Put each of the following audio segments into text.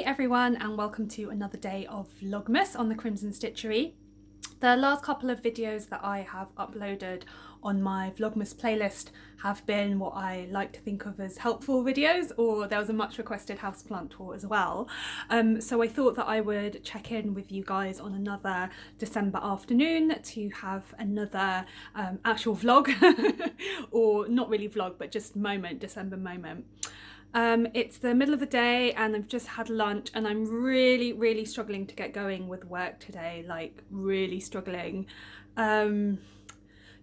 everyone, and welcome to another day of Vlogmas on the Crimson Stitchery. The last couple of videos that I have uploaded on my Vlogmas playlist have been what I like to think of as helpful videos, or there was a much requested houseplant tour as well. So I thought that I would check in with you guys on another December afternoon to have another actual vlog, or not really vlog, but just December moment. It's the middle of the day and I've just had lunch and I'm really struggling to get going with work today, like really struggling.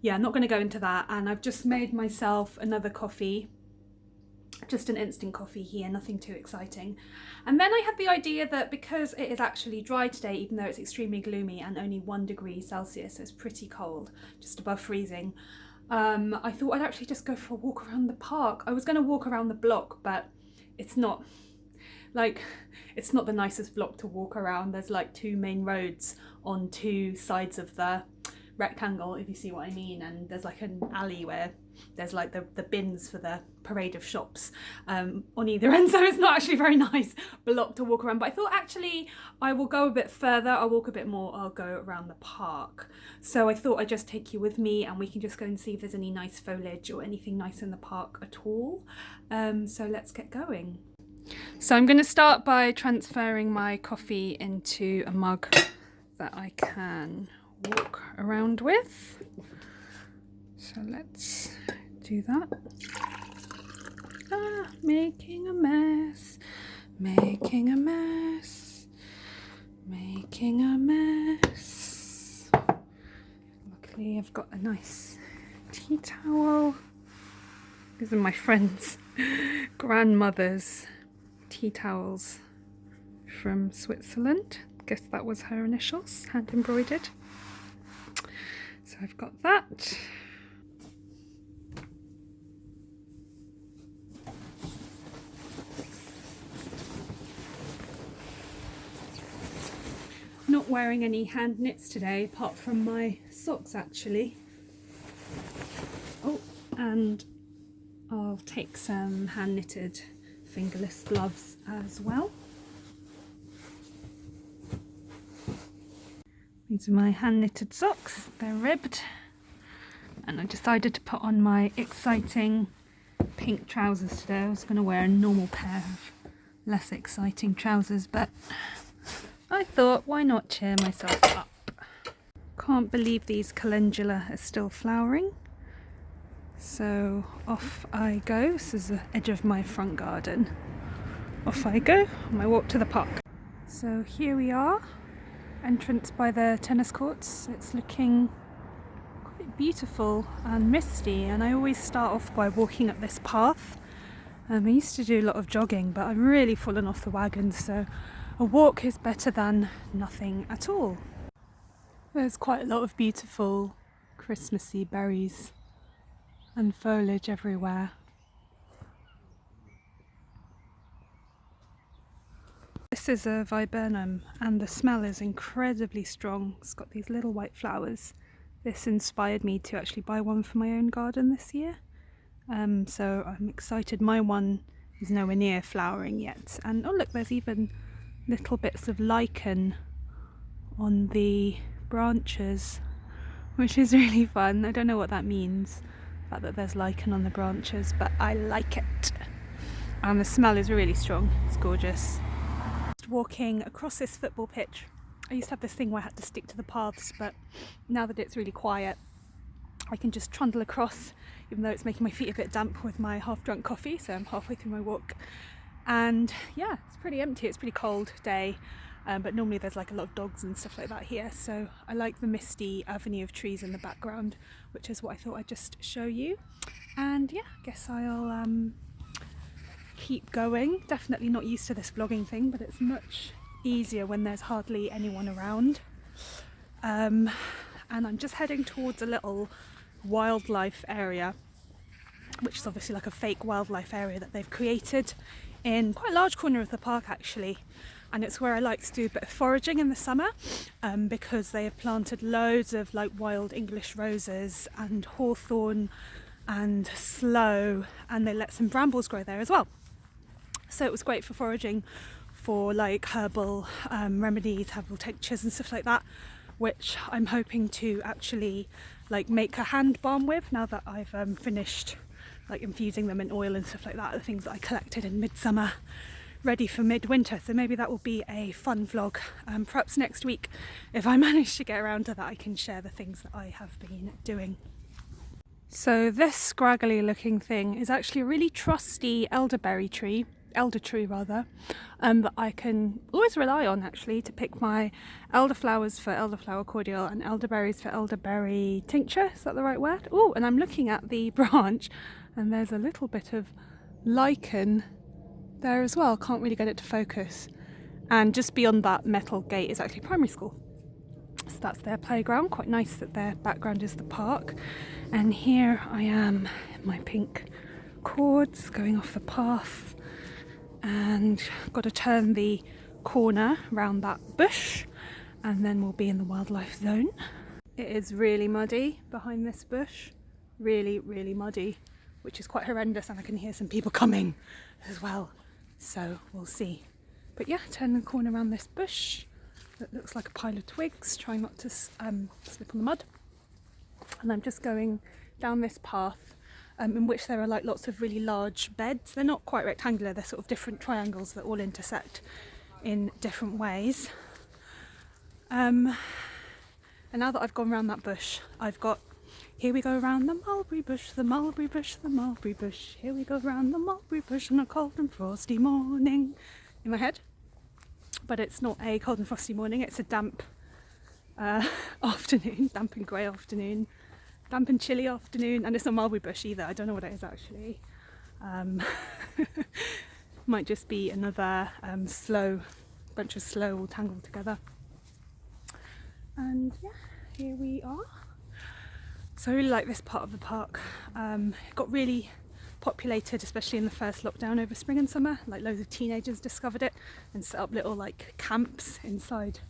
Yeah, I'm not going to go into that, and I've just made myself another coffee, just an instant coffee here, nothing too exciting. And then I had the idea that because it is actually dry today, even though it's extremely gloomy and only 1 degree Celsius, so it's pretty cold, just above freezing, I thought I'd actually just go for a walk around the park. I was going to walk around the block, but it's not the nicest block to walk around. There's like 2 main roads on 2 sides of the rectangle, if you see what I mean, and there's like an alley where there's like the bins for the parade of shops on either end, so it's not actually very nice block to walk around. But I thought actually I will go a bit further, I'll walk a bit more, I'll go around the park. So I thought I'd just take you with me and we can just go and see if there's any nice foliage or anything nice in the park at all. So let's get going. So I'm going to start by transferring my coffee into a mug that I can walk around with. So let's do that. Making a mess, making a mess, making a mess. Luckily I've got a nice tea towel. These are my friend's grandmother's tea towels from Switzerland. Guess that was her initials, hand embroidered. So I've got that. Not wearing any hand knits today, apart from my socks actually. Oh, and I'll take some hand knitted fingerless gloves as well. These are my hand knitted socks, they're ribbed, and I decided to put on my exciting pink trousers today. I was going to wear a normal pair of less exciting trousers, but I thought why not cheer myself up. Can't believe these calendula are still flowering. So off I go. This is the edge of my front garden. Off I go on my walk to the park. So here we are. Entrance by the tennis courts. It's looking quite beautiful and misty, and I always start off by walking up this path. I used to do a lot of jogging, but I've really fallen off the wagon, so a walk is better than nothing at all. There's quite a lot of beautiful Christmassy berries and foliage everywhere. This is a viburnum and the smell is incredibly strong. It's got these little white flowers. This inspired me to actually buy one for my own garden this year. So I'm excited. My one is nowhere near flowering yet. And oh look, there's even little bits of lichen on the branches, which is really fun. I don't know what that means, the fact that there's lichen on the branches, but I like it. And the smell is really strong. It's gorgeous. Walking across this football pitch. I used to have this thing where I had to stick to the paths, but now that it's really quiet I can just trundle across, even though it's making my feet a bit damp with my half-drunk coffee, so I'm halfway through my walk. And yeah, it's pretty empty, it's a pretty cold day, but normally there's like a lot of dogs and stuff like that here, so I like the misty avenue of trees in the background, which is what I thought I'd just show you. And yeah, I guess I'll keep going. Definitely not used to this vlogging thing, but it's much easier when there's hardly anyone around. And I'm just heading towards a little wildlife area, which is obviously like a fake wildlife area that they've created in quite a large corner of the park actually, and it's where I like to do a bit of foraging in the summer, because they have planted loads of like wild English roses and hawthorn and sloe, and they let some brambles grow there as well. So it was great for foraging for like herbal remedies, herbal tinctures and stuff like that, which I'm hoping to actually like make a hand balm with now that I've finished like infusing them in oil and stuff like that, the things that I collected in midsummer, ready for midwinter. So maybe that will be a fun vlog. Perhaps next week, if I manage to get around to that, I can share the things that I have been doing. So this scraggly looking thing is actually a really trusty elder tree rather, that I can always rely on actually to pick my elderflowers for elderflower cordial and elderberries for elderberry tincture. Is that the right word? Oh, and I'm looking at the branch and there's a little bit of lichen there as well. Can't really get it to focus. And just beyond that metal gate is actually primary school. So that's their playground. Quite nice that their background is the park. And here I am in my pink cords going off the path, and got to turn the corner round that bush and then we'll be in the wildlife zone. It is really muddy behind this bush, really muddy, which is quite horrendous, and I can hear some people coming as well, so we'll see. But yeah, turn the corner around this bush that looks like a pile of twigs, trying not to slip on the mud. And I'm just going down this path in which there are like lots of really large beds. They're not quite rectangular, they're sort of different triangles that all intersect in different ways. And now that I've gone around that bush, I've got, here we go around the mulberry bush, the mulberry bush, the mulberry bush. Here we go around the mulberry bush on a cold and frosty morning in my head. But it's not a cold and frosty morning, it's a damp afternoon, damp and grey afternoon, damp and chilly afternoon, and it's not mulberry bush either. I don't know what it is actually. Might just be another bunch of sloe all tangled together. And yeah, here we are. So I really like this part of the park. It got really populated, especially in the first lockdown over spring and summer. Like loads of teenagers discovered it and set up little like camps inside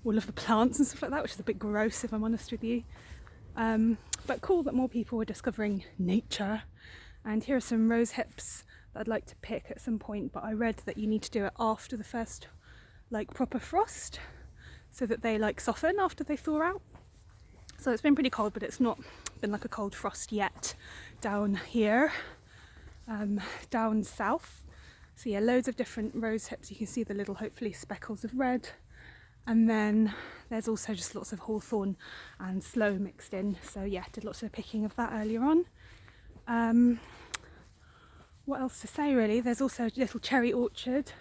all of the plants and stuff like that, which is a bit gross if I'm honest with you. But cool that more people were discovering nature. And here are some rose hips that I'd like to pick at some point, but I read that you need to do it after the first like proper frost so that they like soften after they thaw out. So it's been pretty cold, but it's not been like a cold frost yet down here, down south. So yeah, loads of different rose hips. You can see the little hopefully speckles of red. And then there's also just lots of hawthorn and sloe mixed in. So yeah, did lots of picking of that earlier on. What else to say really? There's also a little cherry orchard.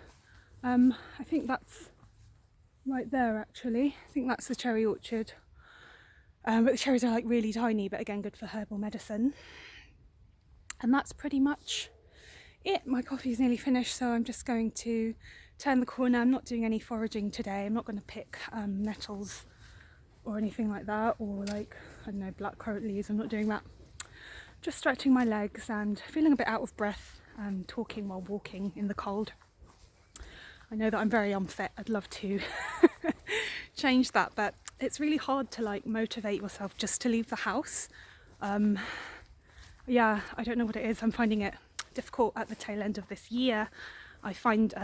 I think that's right there actually. I think that's the cherry orchard. But the cherries are like really tiny, but again good for herbal medicine. And that's pretty much it. My coffee's nearly finished, so I'm just going to turn the corner. I'm not doing any foraging today. I'm not going to pick nettles or anything like that, or like, I don't know, blackcurrant leaves. I'm not doing that. Just stretching my legs and feeling a bit out of breath and talking while walking in the cold. I know that I'm very unfit. I'd love to change that, but it's really hard to like motivate yourself just to leave the house. Yeah, I don't know what it is. I'm finding it difficult at the tail end of this year. I find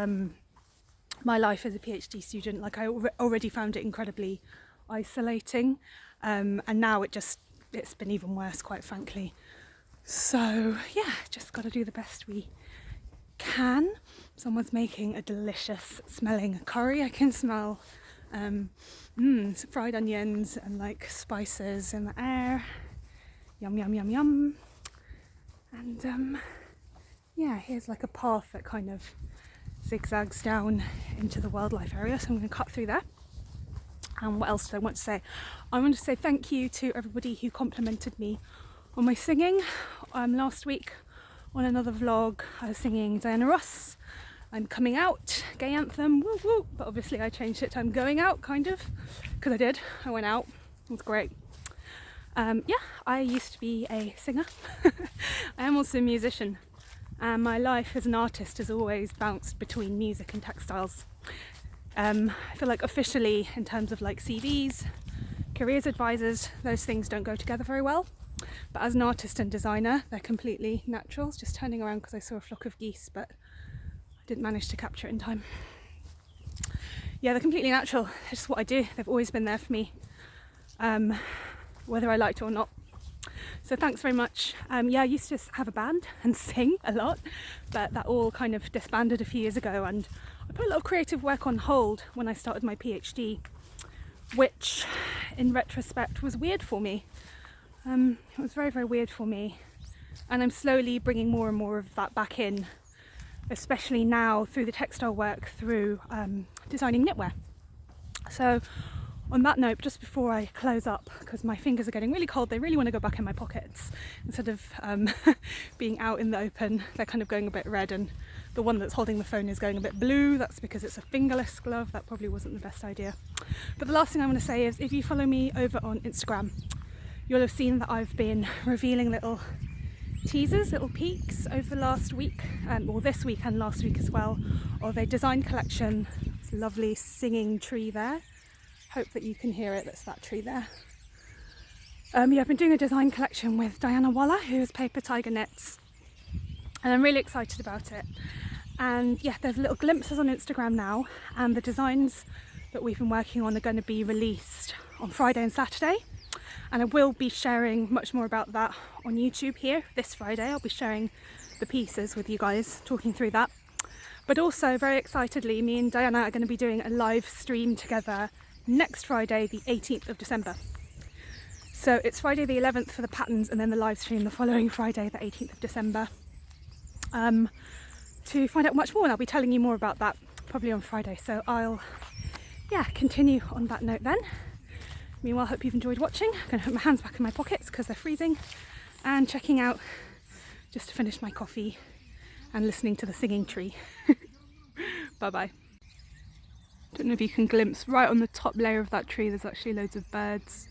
my life as a PhD student, like I already found it incredibly isolating, and now it's been even worse, quite frankly. So yeah, just got to do the best we can. Someone's making a delicious smelling curry. I can smell fried onions and like spices in the air. Yum yum yum yum. And yeah, here's like a path that kind of zigzags down into the wildlife area, so I'm going to cut through there. And what else do I want to say? I want to say thank you to everybody who complimented me on my singing. Last week on another vlog I was singing Dianna Ross, I'm coming out, gay anthem, woo woo, but obviously I changed it to I'm going out, kind of, because I went out, it was great. Yeah, I used to be a singer. I am also a musician, and my life as an artist has always bounced between music and textiles. I feel like officially, in terms of like CVs, careers advisors, those things don't go together very well. But as an artist and designer, they're completely natural. Just turning around because I saw a flock of geese, but I didn't manage to capture it in time. yeah, they're completely natural. It's just what I do. They've always been there for me, whether I liked it or not. So thanks very much. Yeah, I used to have a band and sing a lot, but that all kind of disbanded a few years ago, and I put a lot of creative work on hold when I started my PhD, which in retrospect was weird for me. It was very, very weird for me, and I'm slowly bringing more and more of that back in, especially now through the textile work, through designing knitwear. So on that note, just before I close up, because my fingers are getting really cold, they really want to go back in my pockets instead of being out in the open. They're kind of going a bit red, and the one that's holding the phone is going a bit blue. That's because it's a fingerless glove. That probably wasn't the best idea. But the last thing I want to say is, if you follow me over on Instagram, you'll have seen that I've been revealing little teasers, little peeks over the last week, or this week and last week as well, of a design collection. This lovely singing tree there. Hope that you can hear it. That's that tree there. Yeah, I've been doing a design collection with Dianna Walla, who is Paper Tiger Knits, and I'm really excited about it. And yeah, there's little glimpses on Instagram now, and the designs that we've been working on are going to be released on Friday and Saturday, and I will be sharing much more about that on YouTube here this Friday. I'll be sharing the pieces with you guys, talking through that. But also, very excitedly, me and Dianna are going to be doing a live stream together next Friday, the 18th of December. So it's Friday the 11th for the patterns, and then the live stream the following Friday, the 18th of December. To find out much more, and I'll be telling you more about that probably on Friday. So I'll, yeah, continue on that note then. Meanwhile, I hope you've enjoyed watching. I'm going to put my hands back in my pockets because they're freezing, and checking out just to finish my coffee and listening to the singing tree. Bye bye. Don't know if you can glimpse right on the top layer of that tree, there's actually loads of birds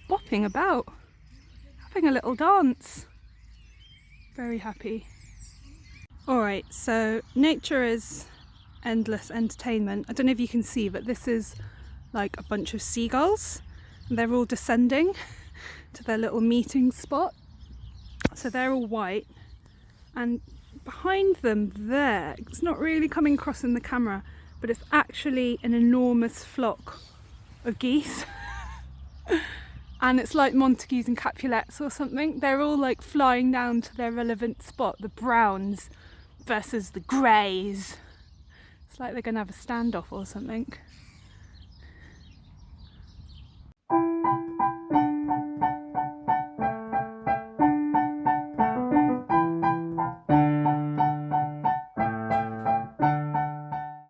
bopping about, having a little dance. Very happy. Alright, so nature is endless entertainment. I don't know if you can see, but this is like a bunch of seagulls. They're all descending to their little meeting spot. So they're all white, and behind them there, it's not really coming across in the camera, but it's actually an enormous flock of geese. And it's like Montagues and Capulets or something. They're all like flying down to their relevant spot, the browns versus the greys. It's like they're going to have a standoff or something.